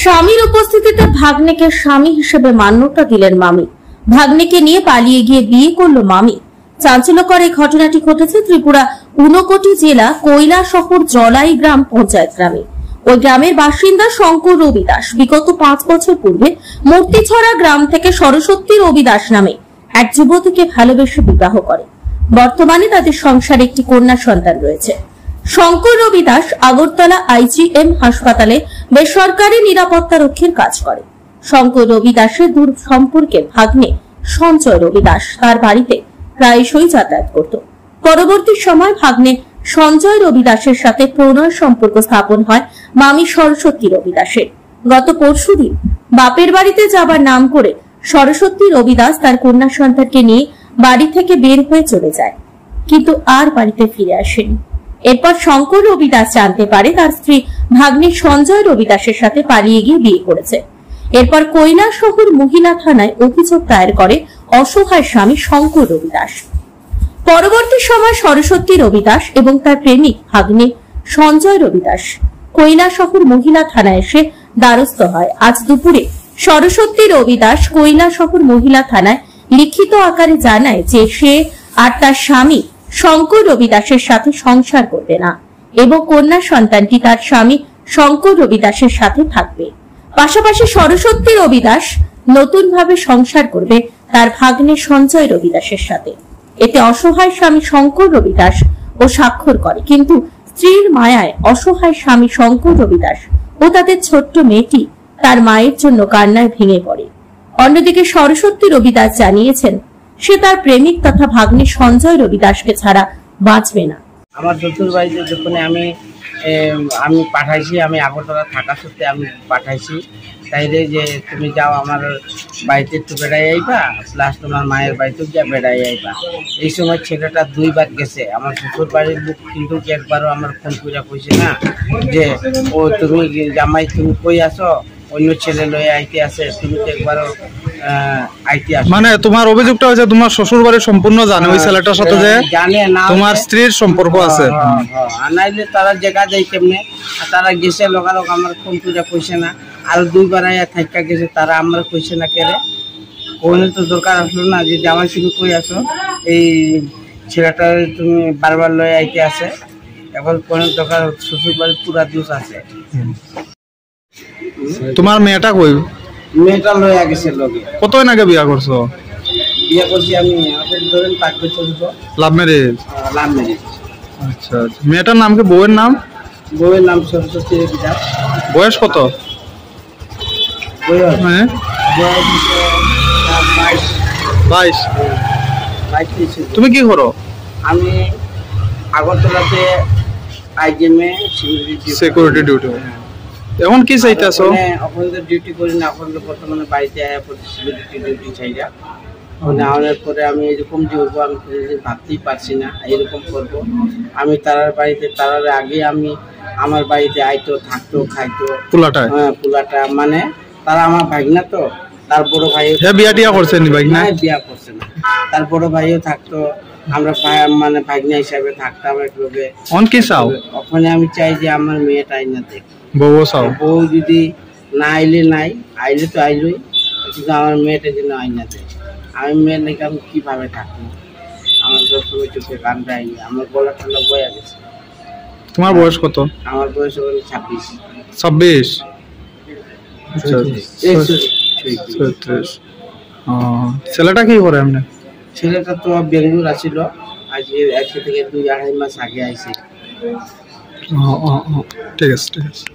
স্বামীর উপস্থিতিতে ভাগ্নেকে স্বামী হিসেবে মান্যতা দিলেন মামি। ভাগ্নেকে নিয়ে পালিয়ে গিয়ে বিয়ে করলো মামি। চাঞ্চল্যকর এই ঘটনাটি ঘটেছে ত্রিপুরা ঊনকোটি জেলা কৈলাসহর জলাই গ্রাম পঞ্চায়েত গ্রামে। ওই গ্রামের বাসিন্দা শঙ্কর রবি দাস বিগত 5 বছর পূর্বে মূর্তিছড়া গ্রাম থেকে সরস্বতী রবি দাস নামে এক যুবতীকে ভালোবেসে বিবাহ করে। বর্তমানে তাদের সংসারে একটি কন্যা সন্তান রয়েছে। শঙ্কর রবি দাস আগরতলা IGM হাসপাতালে বেসরকারি নিরাপত্তা রক্ষীর কাজ করে। শঙ্কর রবি দাসের দূর সম্পর্কের ভাগ্নে সঞ্জয় রবি দাস তার বাড়িতে প্রায়শই যাতায়াত করত। পরবর্তী সময় ভাগ্নে সঞ্জয় রবি দাসের সাথে প্রণয় সম্পর্ক স্থাপন হয় মামি সরস্বতী রবি দাসের। গত পরশুদিন বাপের বাড়িতে যাবার নাম করে সরস্বতী রবি দাস তার কন্যা সন্তানকে নিয়ে বাড়ি থেকে বের হয়ে চলে যায়, কিন্তু আর বাড়িতে ফিরে আসেনি। এরপর শঙ্কর রবি দাস জানতে পারে তার স্ত্রী ভাগ্নে সঞ্জয় রবি দাসের সাথে পালিয়ে গিয়ে বিয়ে করেছে। এরপর কৈলাসহর মহিলা থানায় অভিযোগ দায়ের করে অসহায় স্বামী শঙ্কর রবি দাস। পরবর্তী সময় সরস্বতী রবি দাস এবং তার প্রেমিক ভাগ্নে সঞ্জয় রবি দাস কৈলাসহর মহিলা থানায় এসে দ্বারস্থ হয়। আজ দুপুরে সরস্বতী রবি দাস কৈলাসহর মহিলা থানায় লিখিত আকারে জানায় যে সে আর তার স্বামী শঙ্কর রবি দাসের সাথে সংসার করবে না এবং কন্যা সন্তানটি তার স্বামী শঙ্কর রবি দাসের সাথে থাকবে। পাশাপাশি সরস্বতী রবি দাস নতুনভাবে সংসার করবে তার ভাগ্নে সঞ্জয় রবি দাসের সাথে। এতে অসহায় স্বামী শঙ্কর রবি দাস ও স্বাক্ষর করে, কিন্তু স্ত্রীর মায়ায় অসহায় স্বামী শঙ্কর রবি দাস ও তাদের ছোট্ট মেয়েটি তার মায়ের জন্য কান্নায় ভেঙে পড়ে। অন্যদিকে সরস্বতী রবি দাস জানিয়েছেন সে তার প্রেমিক তথা ভাগ্নে সঞ্জয় রবি দাসকে ছাড়া বাঁচবে না। আমার শ্বশুর বাড়িতে যখন আমি পাঠাইছি, আমি আগরতলা থাকা সত্ত্বে আমি পাঠাইছি, তাইলে যে তুমি যাও আমার বাড়িতে একটু বেড়াই আইবা, প্লাস তোমার মায়ের বাড়িতেও যা বেড়াই আইবা। এই সময় ছেলেটা 2 বার গেছে। আমার শ্বশুর বাড়ির লোক কিন্তু একবারও আমার ফোন করে কইছে না যে ও তুমি জামাই তুমি কই আসো, অন্য ছেলে লয়ে আইতে আসে, তুমি তো একবারও আইতে আসো। মানে তোমার অভিযোগটা হচ্ছে তোমার শ্বশুর বাড়ি সম্পূর্ণ জানে ওই ছেলেটার সাথে যে জানে না তোমার স্ত্রীর সম্পর্ক আছে। আনাইলে তারা জায়গা যায় কেমনে, তারা গেছে লোকালোক আমার ফোন করে কইছে না। আর 2 বার আইয়া থাকা গেছে, তারা আমার কইছে না কেরে কোন তো দরকার আসলো না যে জামাই তুমি কই আসো, এই ছেলেটা তুমি বারবার লয়ে আইতে আসে, এখন কোন দরকার শ্বশুর বাড়ি পুরা দোষ আছে। তোমার মেয়েটা কই? মেয়েটা লয়ে গেছে লগে। কতদিন আগে বিয়া করছো? বিয়া করছি আমি এখন ধরেন 5 বছর হলো। Love marriage? Love marriage. আচ্ছা আচ্ছা। মেয়েটার নাম কি? বউয়ের নাম? বউয়ের নাম সরস্বতী রবি দাস। বয়স কত? বয়স হ্যাঁ 22। তুমি কি করো? আমি আগরতলাতে IGM সিকিউরিটি ডিউটি। এখন কি চাইতেছো? এখন তো ডিউটি করি না, এখন তো বর্তমানে বাড়িতে আয়া সিকিউরিটি ডিউটি চাইরা। নেওয়ার পরে আমি এরকম যে হবো আমি ভাবতেই পারছি না এরকম করবো। আমি তারার বাড়িতে, তারার আগে আমি আমার বাড়িতে আইতো, থাকতো, খাইতো। পুলাটা? হ্যাঁ পুলাটা, মানে তারা আমার ভাগনা তো, তার বড় ভাই বিয়া টিয়া করছেন? ভাগনা বিয়া করছে না, তার বড় ভাইও থাকতো। আমরা মানে ভাগনা হিসাবে থাকতাম একলগে। কি চাও? ওখানে আমি চাই যে আমার মেয়েটাই না দেখ, বউ চাও। বউ যদি না আইলে নাই, আইলে তো আইলই, কিন্তু আমার মেয়েটা যেন আইনা দেয়। আমি মেয়ের নাকি আমি কিভাবে থাকবো? আমার সবসময় চোখে কানটা আই, আমার গলা ঠান্ডা বয়ে গেছে। তোমার বয়স কত? আমার বয়স হলো 26। 26? ছেলেটা কি করে? এমনি ছেলেটা তো বেঙ্গলোর আসছিল, আজকে 1 থেকে 2-2.5 মাস আগে আইছে। ঠিক আছে ঠিক আছে।